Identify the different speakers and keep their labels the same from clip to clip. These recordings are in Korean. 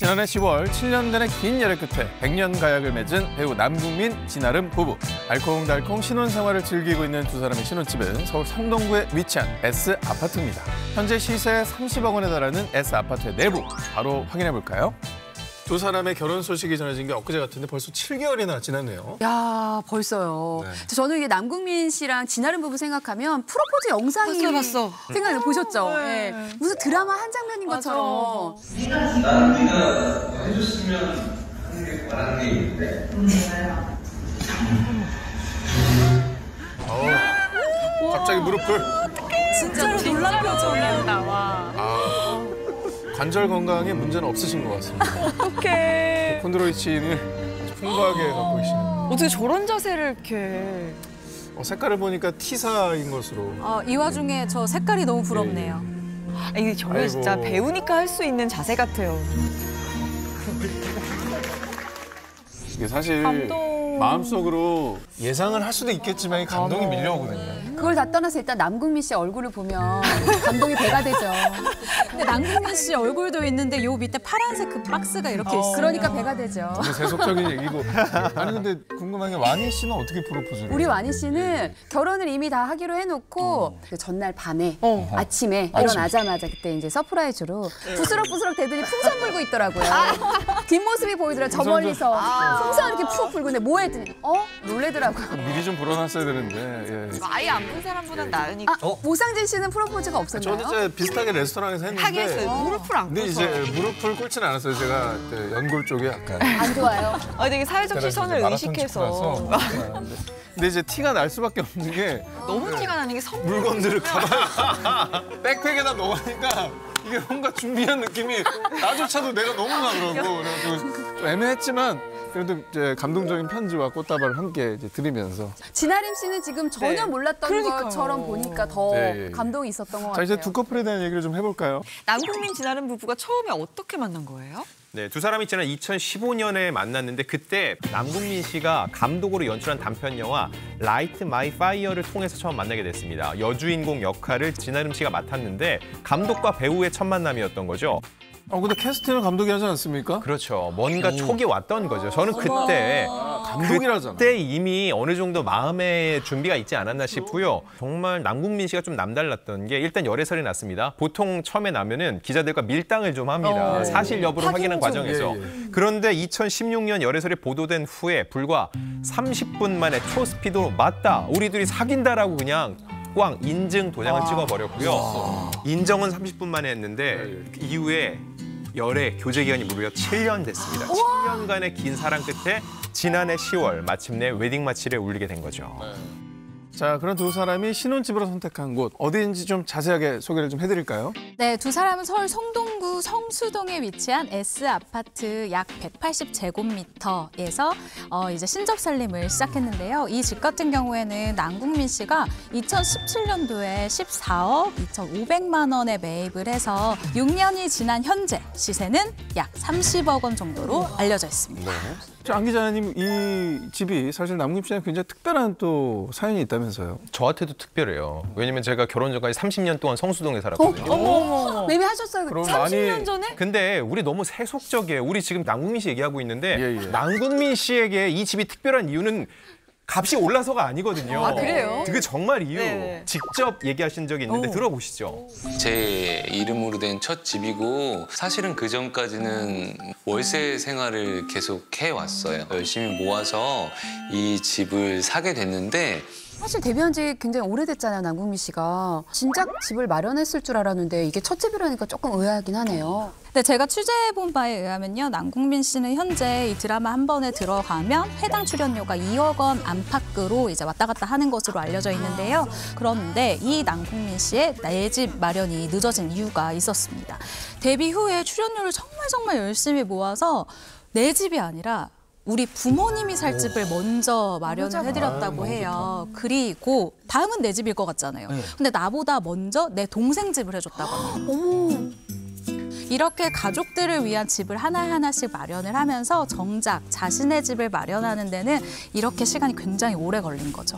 Speaker 1: 지난해 10월 7년간의 긴 열애 끝에 100년 가약을 맺은 배우 남궁민, 진아름 부부. 알콩달콩 신혼생활을 즐기고 있는 두 사람의 신혼집은 서울 성동구에 위치한 S아파트입니다. 현재 시세 30억 원에 달하는 S아파트의 내부, 바로 확인해볼까요? 두 사람의 결혼 소식이 전해진 게 엊그제 같은데 벌써 7개월이나 지났네요.
Speaker 2: 야, 벌써요.
Speaker 1: 네.
Speaker 2: 저는 이게 남궁민 씨랑 진아름 부부 생각하면 프로포즈 영상이
Speaker 3: 봤어.
Speaker 2: 생각나 보셨죠?
Speaker 3: 네.
Speaker 2: 네. 무슨 드라마 한 장면인 것처럼.
Speaker 4: 나는 네가 해줬으면 하는 게 바라는 게 있는데.
Speaker 1: 갑자기 무릎을.
Speaker 3: 진짜로 놀란 표정이 나와.
Speaker 1: 관절 건강에 문제는 없으신 것 같습니다.
Speaker 3: 어떡해.
Speaker 1: 콘드로이친을 아주 풍부하게 갖고 계시는.
Speaker 3: 어떻게 저런 자세를 이렇게.
Speaker 1: 색깔을 보니까 T사인 것으로.
Speaker 5: 이 와중에 저 색깔이 너무 부럽네요.
Speaker 3: 이게 정말
Speaker 1: 아이고.
Speaker 3: 진짜 배우니까 할 수 있는 자세 같아요.
Speaker 1: 이게 사실
Speaker 3: 감동.
Speaker 1: 마음속으로 예상을 할 수도 있겠지만 이 감동이 밀려오거든요.
Speaker 2: 그걸 다 떠나서 일단 남궁민 씨 얼굴을 보면 감동이 배가 되죠.
Speaker 5: 근데 남궁민 씨 얼굴도 있는데 요 밑에 파란색 그 박스가 이렇게 있어요.
Speaker 2: 그러니까 배가 되죠.
Speaker 1: 너무 세속적인 얘기고. 아니 근데 궁금한 게 와니 씨는 어떻게 프로포즈를?
Speaker 2: 우리 와니 씨는 결혼을 이미 다 하기로 해놓고 그 전날 밤에 아침에
Speaker 1: 아침.
Speaker 2: 일어나자마자 그때 이제 서프라이즈로 부스럭부스럭 대더니 풍선 불고 있더라고요. 뒷모습이 보이더라고요. 저 멀리서 풍선 이렇게 푹 불고 있는데 뭐 했더니 놀래더라고요.
Speaker 1: 미리 좀 불어놨어야 되는데. 예.
Speaker 3: 아예 안 본 사람보단 나으니까.
Speaker 2: 오상진 씨는 프로포즈가 없었나요?
Speaker 1: 저도 이제 비슷하게 레스토랑에서 했는데.
Speaker 3: 하긴 했어요. 무릎을 안
Speaker 1: 근데
Speaker 3: 꿇어서.
Speaker 1: 이제 무릎을 꿇지는 않았어요. 제가 연골 쪽에 약간.
Speaker 2: 안 좋아요.
Speaker 3: 되게 사회적 시선을 의식해서.
Speaker 1: 근데 이제 티가 날 수밖에 없는 게
Speaker 3: 너무 티가 나는 게 선물.
Speaker 1: 물건들을 가방 백팩에다 넣으니까 이게 뭔가 준비한 느낌이 나조차도 내가 너무 나더라고. 그래가지고 좀 애매했지만 그래도 이제 감동적인 편지와 꽃다발을 함께 이제 드리면서.
Speaker 2: 진아림 씨는 지금 전혀
Speaker 3: 네.
Speaker 2: 몰랐던
Speaker 3: 그러니까요.
Speaker 2: 것처럼 보니까 더
Speaker 1: 네, 예.
Speaker 2: 감동이 있었던 것
Speaker 1: 자
Speaker 2: 같아요.
Speaker 1: 이제 두 커플에 대한 얘기를 좀 해볼까요?
Speaker 3: 남궁민, 진아름 부부가 처음에 어떻게 만난 거예요?
Speaker 6: 네, 두 사람이 지난 2015년에 만났는데 그때 남궁민 씨가 감독으로 연출한 단편 영화 라이트 마이 파이어를 통해서 처음 만나게 됐습니다. 여주인공 역할을 진아름 씨가 맡았는데 감독과 배우의 첫 만남이었던 거죠.
Speaker 1: 근데 캐스팅을 감독이 하지 않습니까?
Speaker 6: 그렇죠. 뭔가 촉이 왔던 거죠. 저는 그때
Speaker 1: 감독이라잖아.
Speaker 6: 그때 이미 어느 정도 마음의 준비가 있지 않았나 싶고요. 정말 남궁민 씨가 좀 남달랐던 게 일단 열애설이 났습니다. 보통 처음에 나면은 기자들과 밀당을 좀 합니다. 사실 여부를 확인한 과정에서. 그런데 2016년 열애설이 보도된 후에 불과 30분 만에 초스피드로 맞다. 우리 둘이 사귄다라고 그냥 꽝 인증 도장을 찍어버렸고요. 인정은 30분 만에 했는데 그 이후에 열애 교제 기간이 무려 7년 됐습니다. 7년간의 긴 사랑 끝에 지난해 10월 마침내 웨딩 마치를 울리게 된 거죠.
Speaker 1: 자, 그런 두 사람이 신혼집으로 선택한 곳 어디인지 좀 자세하게 소개를 좀 해드릴까요?
Speaker 5: 네, 두 사람은 서울 성동구 성수동에 위치한 S아파트 약 180제곱미터에서 이제 신접 살림을 시작했는데요. 이 집 같은 경우에는 남궁민 씨가 2017년도에 14억 2,500만 원에 매입을 해서 6년이 지난 현재 시세는 약 30억 원 정도로 알려져 있습니다.
Speaker 1: 자, 안 기자님, 이 집이 사실 남궁민 씨한테 굉장히 특별한 또 사연이 있다면서요?
Speaker 6: 저한테도 특별해요. 왜냐면 제가 결혼 전까지 30년 동안 성수동에 살았거든요.
Speaker 2: 어머, 매매하셨어요?
Speaker 1: 그럼
Speaker 2: 30년 전에?
Speaker 6: 근데 우리 너무 세속적이에요. 우리 지금 남궁민 씨 얘기하고 있는데
Speaker 1: 예.
Speaker 6: 남궁민 씨에게 이 집이 특별한 이유는 값이 올라서가 아니거든요.
Speaker 3: 아, 그래요?
Speaker 6: 그게 정말 이유.
Speaker 3: 네.
Speaker 6: 직접 얘기하신 적이 있는데 들어보시죠.
Speaker 4: 제 이름으로 된 첫 집이고 사실은 그 전까지는 월세 생활을 계속 해왔어요. 열심히 모아서 이 집을 사게 됐는데
Speaker 2: 사실 데뷔한 지 굉장히 오래됐잖아요, 남궁민 씨가. 진작 집을 마련했을 줄 알았는데 이게 첫 집이라니까 조금 의아하긴 하네요.
Speaker 5: 네, 제가 취재해본 바에 의하면요. 남궁민 씨는 현재 이 드라마 한 번에 들어가면 회당 출연료가 2억 원 안팎으로 이제 왔다 갔다 하는 것으로 알려져 있는데요. 그런데 이 남궁민 씨의 내 집 마련이 늦어진 이유가 있었습니다. 데뷔 후에 출연료를 정말 열심히 모아서 내 집이 아니라 우리 부모님이 살 집을 먼저 마련을 해드렸다고 해요. 그리고 다음은 내 집일 것 같잖아요. 근데 나보다 먼저 내 동생 집을 해줬다고 합니다. 이렇게 가족들을 위한 집을 하나하나씩 마련을 하면서 정작 자신의 집을 마련하는 데는 이렇게 시간이 굉장히 오래 걸린 거죠.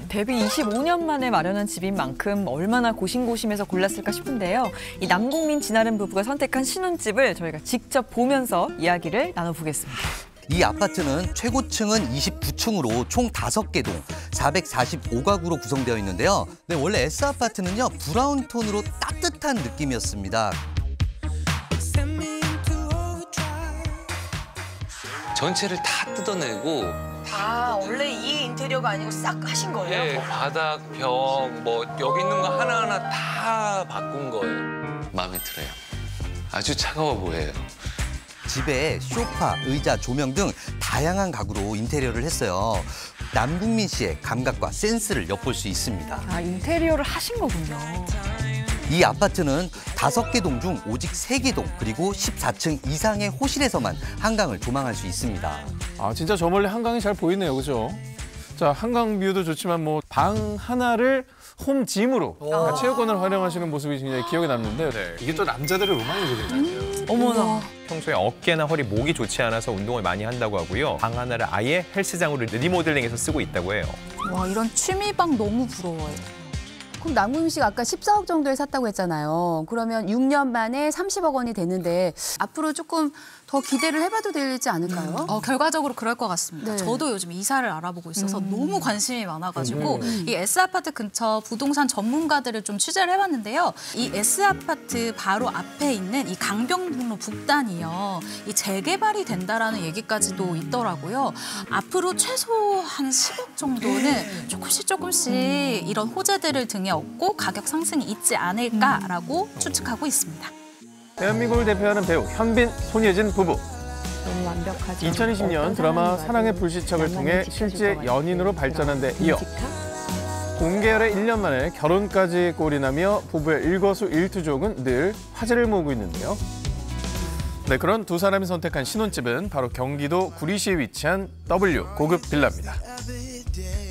Speaker 3: 데뷔 25년 만에 마련한 집인 만큼 얼마나 고심고심해서 골랐을까 싶은데요. 이 남궁민, 진아름 부부가 선택한 신혼집을 저희가 직접 보면서 이야기를 나눠보겠습니다.
Speaker 7: 이 아파트는 최고층은 29층으로 총 5개 동 445가구로 구성되어 있는데요. 네, 원래 S아파트는요, 브라운 톤으로 따뜻한 느낌이었습니다.
Speaker 4: 전체를 다 뜯어내고
Speaker 8: 원래 이 인테리어가 아니고 싹 하신 거예요?
Speaker 4: 네, 바닥, 벽, 뭐 여기 있는 거 하나하나 다 바꾼 거예요. 마음에 들어요. 아주 차가워 보여요.
Speaker 7: 집에 소파, 의자, 조명 등 다양한 가구로 인테리어를 했어요. 남궁민 씨의 감각과 센스를 엿볼 수 있습니다.
Speaker 3: 아, 인테리어를 하신 거군요.
Speaker 7: 이 아파트는 5개 동 중 오직 3개 동 그리고 14층 이상의 호실에서만 한강을 조망할 수 있습니다.
Speaker 1: 아, 진짜 저 멀리 한강이 잘 보이네요, 그죠? 자, 한강 뷰도 좋지만 뭐 방 하나를 홈짐으로 체육관을 활용하시는 모습이 굉장히 기억에 남는데
Speaker 6: 이게 또 남자들의 로망이거든요.
Speaker 3: 어머나.
Speaker 6: 평소에 어깨나 허리, 목이 좋지 않아서 운동을 많이 한다고 하고요. 방 하나를 아예 헬스장으로 리모델링해서 쓰고 있다고 해요.
Speaker 5: 와, 이런 취미방 너무 부러워요.
Speaker 2: 그럼 남궁민 씨가 아까 14억 정도에 샀다고 했잖아요. 그러면 6년 만에 30억 원이 됐는데 앞으로 조금 더 기대를 해봐도 되지 않을까요?
Speaker 5: 결과적으로 그럴 것 같습니다.
Speaker 2: 네.
Speaker 5: 저도 요즘 이사를 알아보고 있어서 너무 관심이 많아가지고 이 S아파트 근처 부동산 전문가들을 좀 취재를 해봤는데요. 이 S아파트 바로 앞에 있는 이 강변북로 북단이요. 이 재개발이 된다라는 얘기까지도 있더라고요. 앞으로 최소 한 10억 정도는 조금씩 이런 호재들을 등에 업고 가격 상승이 있지 않을까라고 추측하고 있습니다.
Speaker 1: 대한민국을 대표하는 배우 현빈, 손예진 부부.
Speaker 3: 너무 완벽하죠.
Speaker 1: 2020년 드라마 사랑의 불시착을 통해 실제 연인으로 발전한 데 이어 공개열의 1년 만에 결혼까지 골인하며 부부의 일거수일투족은 늘 화제를 모으고 있는데요. 네, 그런 두 사람이 선택한 신혼집은 바로 경기도 구리시에 위치한 W 고급 빌라입니다.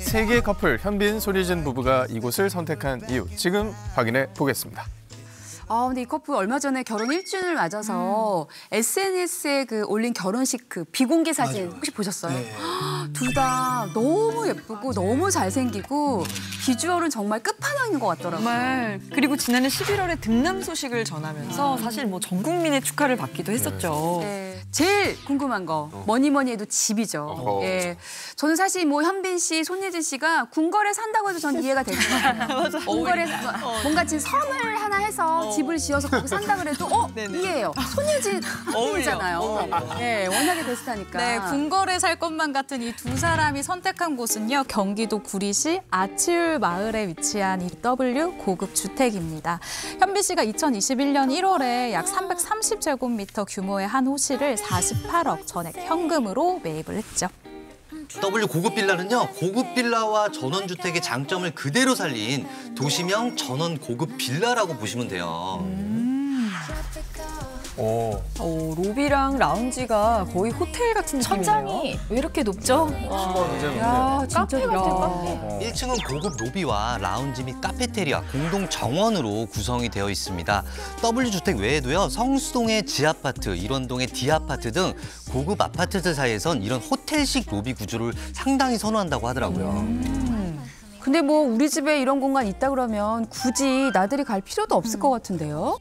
Speaker 1: 세계 커플 현빈, 손예진 부부가 이곳을 선택한 이유, 지금 확인해 보겠습니다.
Speaker 2: 아, 근데 이 커플 얼마 전에 결혼 1주년을 맞아서 SNS에 올린 결혼식 비공개 사진 혹시 보셨어요?
Speaker 7: 네.
Speaker 2: 둘 다 너무 예쁘고 너무 잘생기고 비주얼은 정말 끝판왕인 것 같더라고요.
Speaker 3: 정말. 그리고 지난해 11월에 등남 소식을 전하면서 사실 뭐 전 국민의 축하를 받기도 했었죠.
Speaker 2: 네. 제일 궁금한 거 뭐니 해도 집이죠. 예, 저는 사실 뭐 현빈 씨, 손예진 씨가 궁궐에 산다고 해도 저는 이해가 되거든요. 궁궐에 뭔가 지금 섬을 하나 해서 집을 지어서 거기 산다 그래도 이해해요. 손예진 한분이잖아요. 네, 워낙에 비슷하니까.
Speaker 5: 네, 궁궐에 살 것만 같은 이 두 사람이 선택한 곳은요. 경기도 구리시 아치울 마을에 위치한 이 W 고급 주택입니다. 현빈 씨가 2021년 1월에 약 330제곱미터 규모의 한 호실을 48억 전액 현금으로 매입을 했죠.
Speaker 7: W 고급 빌라는요, 고급 빌라와 전원주택의 장점을 그대로 살린 도시명 전원 고급 빌라라고 보시면 돼요.
Speaker 3: 로비랑 라운지가 거의 호텔 같은 느낌이에요.
Speaker 8: 천장이 왜 이렇게 높죠?
Speaker 3: 야, 진짜
Speaker 8: 카페 같은 카페.
Speaker 7: 1층은 고급 로비와 라운지 및 카페테리아, 공동 정원으로 구성이 되어 있습니다. W주택 외에도요, 성수동의 G아파트, 일원동의 D아파트 등 고급 아파트들 사이에선 이런 호텔식 로비 구조를 상당히 선호한다고 하더라고요.
Speaker 2: 근데 뭐 우리 집에 이런 공간 있다 그러면 굳이 나들이 갈 필요도 없을 것 같은데요?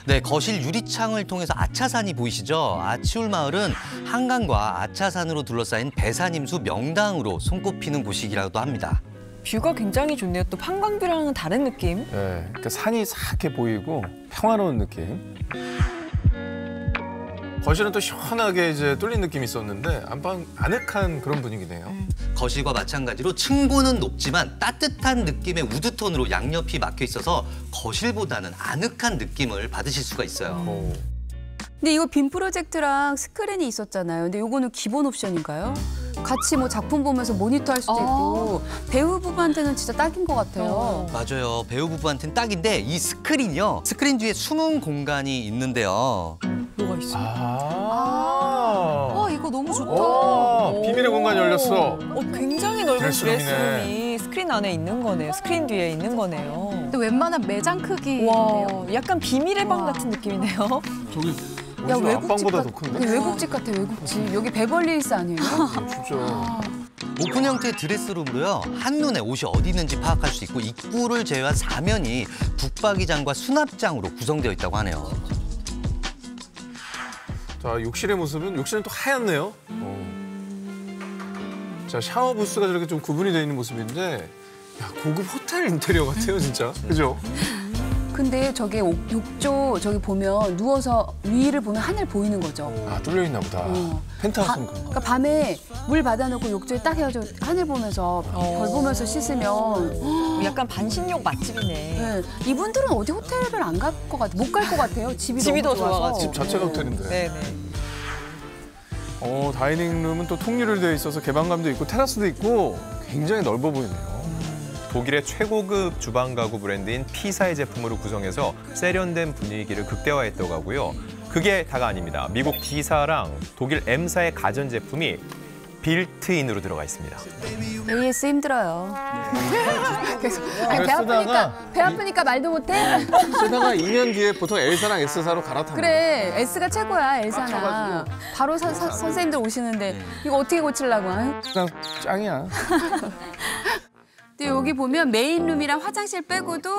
Speaker 7: 네, 거실 유리창을 통해서 아차산이 보이시죠? 아치울 마을은 한강과 아차산으로 둘러싸인 배산임수 명당으로 손꼽히는 곳이기라도 합니다.
Speaker 3: 뷰가 굉장히 좋네요. 또 판광뷰랑은 다른 느낌.
Speaker 1: 네, 그러니까 산이 싹게 보이고 평화로운 느낌. 거실은 또 시원하게 이제 뚫린 느낌이 있었는데 안방 아늑한 그런 분위기네요.
Speaker 7: 거실과 마찬가지로 층고는 높지만 따뜻한 느낌의 우드톤으로 양옆이 막혀 있어서 거실보다는 아늑한 느낌을 받으실 수가 있어요.
Speaker 2: 근데 이거 빔 프로젝트랑 스크린이 있었잖아요. 근데 이거는 기본 옵션인가요? 같이 뭐 작품 보면서 모니터 할 수도 있고 배우 부부한테는 진짜 딱인 것 같아요.
Speaker 7: 맞아요. 배우 부부한테는 딱인데 이 스크린이요. 스크린 뒤에 숨은 공간이 있는데요.
Speaker 3: 뭐가 있어요?
Speaker 5: 와, 이거 너무 좋다.
Speaker 1: 비밀의 공간이 열렸어.
Speaker 3: 굉장히 넓은
Speaker 1: 드레스룸이네.
Speaker 3: 드레스룸이 스크린 안에 있는 거네요. 스크린 뒤에 있는 거네요.
Speaker 5: 근데 웬만한 매장 크기인데요.
Speaker 3: 와, 약간 비밀의 방 같은 느낌이네요.
Speaker 1: 저기
Speaker 2: 야,
Speaker 1: 무슨
Speaker 2: 외국집
Speaker 1: 앞방보다
Speaker 2: 같-
Speaker 1: 더 큰데?
Speaker 2: 외국집 같아, 외국집. 여기 베벌리힐스 아니에요?
Speaker 1: 진짜.
Speaker 7: 오픈 형태의 드레스룸으로요. 한눈에 옷이 어디 있는지 파악할 수 있고 입구를 제외한 사면이 북박이장과 수납장으로 구성되어 있다고 하네요.
Speaker 1: 자, 욕실의 모습은 욕실은 또 하얗네요. 자, 샤워 부스가 저렇게 좀 구분이 되어 있는 모습인데 야, 고급 호텔 인테리어 같아요, 진짜. 그죠?
Speaker 2: 근데 저게 욕조 저기 보면 누워서 위를 보면 하늘 보이는 거죠.
Speaker 1: 아, 뚫려 있나 보다. 펜트하우스는 그런 거.
Speaker 2: 그러니까 밤에 물 받아놓고 욕조에 딱 해가지고 하늘 보면서 별 보면서 씻으면
Speaker 3: 약간 반신욕 맛집이네.
Speaker 2: 네, 이분들은 어디 호텔을 안 갈 것 같아, 못 갈 것 같아요. 집이
Speaker 3: 집이
Speaker 2: 너무
Speaker 3: 더
Speaker 2: 좋아서.
Speaker 3: 좋아가지고.
Speaker 1: 집 자체가 호텔인데.
Speaker 3: 네네.
Speaker 1: 다이닝룸은 또 통유리로 되어 있어서 개방감도 있고 테라스도 있고 굉장히 넓어 보이네요.
Speaker 6: 독일의 최고급 주방 가구 브랜드인 피사의 제품으로 구성해서 세련된 분위기를 극대화했다고 하고요. 그게 다가 아닙니다. 미국 D사랑 독일 M사의 가전 제품이 빌트인으로 들어가 있습니다.
Speaker 2: AS 힘들어요. 계속 아니, 배
Speaker 1: 쓰다가
Speaker 2: 아프니까 말도 못해.
Speaker 1: 쓰다가 2년 뒤에 보통 L사랑 S사로 갈아탑니다.
Speaker 2: 그래, S가 최고야, L사나.
Speaker 1: 빡쳐가지고.
Speaker 2: 바로 선생님들 오시는데 이거 어떻게 고치려고? 아유.
Speaker 1: 그냥 짱이야.
Speaker 2: 근데 여기 보면 메인룸이랑 화장실 빼고도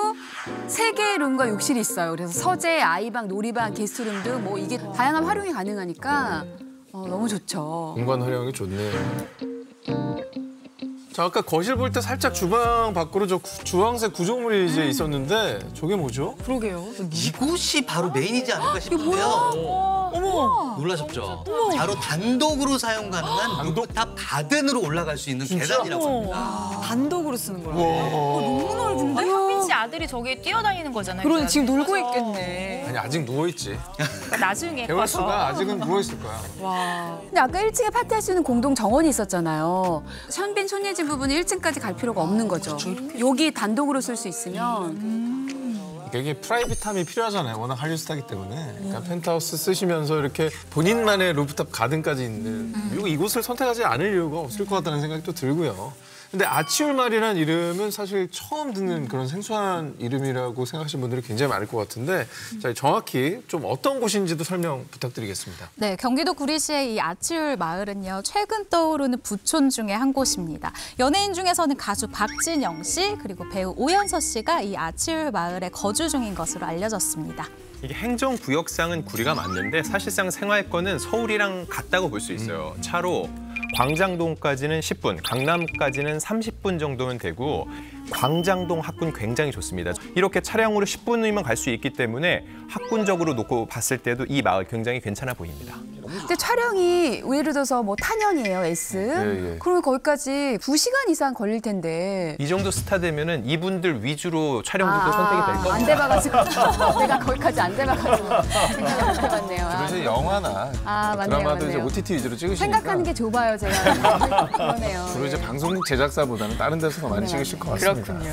Speaker 2: 3개의 룸과 욕실이 있어요. 그래서 서재, 아이방, 놀이방, 게스트룸 뭐 이게 다양한 활용이 가능하니까 너무 좋죠.
Speaker 1: 공간 활용이 좋네요. 자, 아까 거실 볼 때 살짝 주방 밖으로 저 주황색 구조물이 이제 있었는데 저게 뭐죠?
Speaker 3: 그러게요.
Speaker 7: 이곳이 바로 메인이지 않을까 싶은데요.
Speaker 3: 어머.
Speaker 7: 놀라셨죠? 바로 단독으로 사용 가능한 루프탑 가든으로 올라갈 수 있는 계단이라고 합니다.
Speaker 3: 단독으로 쓰는 거라고.
Speaker 2: 너무 넓은데?
Speaker 9: 현빈 씨 아들이 저기에 뛰어다니는 거잖아요.
Speaker 3: 그러네, 지금 놀고
Speaker 9: 그래서.
Speaker 3: 있겠네.
Speaker 1: 아니, 아직 누워있지.
Speaker 9: 그러니까 나중에
Speaker 1: 개월
Speaker 9: 커서.
Speaker 1: 수가 아직은 누워있을 거야.
Speaker 3: 와.
Speaker 2: 근데 아까 1층에 파티할 수 있는 공동 정원이 있었잖아요. 현빈, 손예진 부부는 1층까지 갈 필요가 없는 거죠. 여기 단독으로 쓸 수 있으면.
Speaker 1: 이게 프라이빗함이 필요하잖아요. 워낙 한류 스타기 때문에. 그러니까 펜트하우스 쓰시면서 이렇게 본인만의 루프탑 가든까지 있는 그리고 이곳을 선택하지 않을 이유가 없을 것 같다는 생각이 또 들고요. 근데 아치울말이라는 이름은 사실 처음 듣는 그런 생소한 이름이라고 생각하시는 분들이 굉장히 많을 것 같은데 자, 정확히 좀 어떤 곳인지도 설명 부탁드리겠습니다.
Speaker 5: 네, 경기도 구리시의 이 아치울 마을은요, 최근 떠오르는 부촌 중에 한 곳입니다. 연예인 중에서는 가수 박진영 씨 그리고 배우 오연서 씨가 이 아치울 마을에 거주 중인 것으로 알려졌습니다.
Speaker 6: 이게 행정구역상은 구리가 맞는데 사실상 생활권은 서울이랑 같다고 볼 수 있어요. 차로 광장동까지는 10분, 강남까지는 30분 정도면 되고 광장동 학군 굉장히 좋습니다. 이렇게 차량으로 10분이면 갈 수 있기 때문에 학군적으로 놓고 봤을 때도 이 마을 굉장히 괜찮아 보입니다.
Speaker 2: 근데 촬영이 예를 들어서 뭐 탄현이에요, S.
Speaker 1: 예.
Speaker 2: 그러면 거기까지 2시간 이상 걸릴 텐데.
Speaker 6: 이 정도 스타 되면은 이분들 위주로 촬영들도 선택이 될 겁니다.
Speaker 2: 안 돼봐가지고 내가 거기까지 안 돼봐가지고 생각을 못 해봤네요.
Speaker 1: 그래서 영화나
Speaker 2: 맞네요,
Speaker 1: 드라마도 이제
Speaker 2: 맞네요.
Speaker 1: OTT 위주로 찍으시니까
Speaker 2: 생각하는 게 좁아요, 제가. 그러네요.
Speaker 1: 주로 이제
Speaker 2: 예.
Speaker 1: 방송국 제작사보다는 다른 데서 더 많이 찍으실 것 같습니다.
Speaker 3: 그렇군요.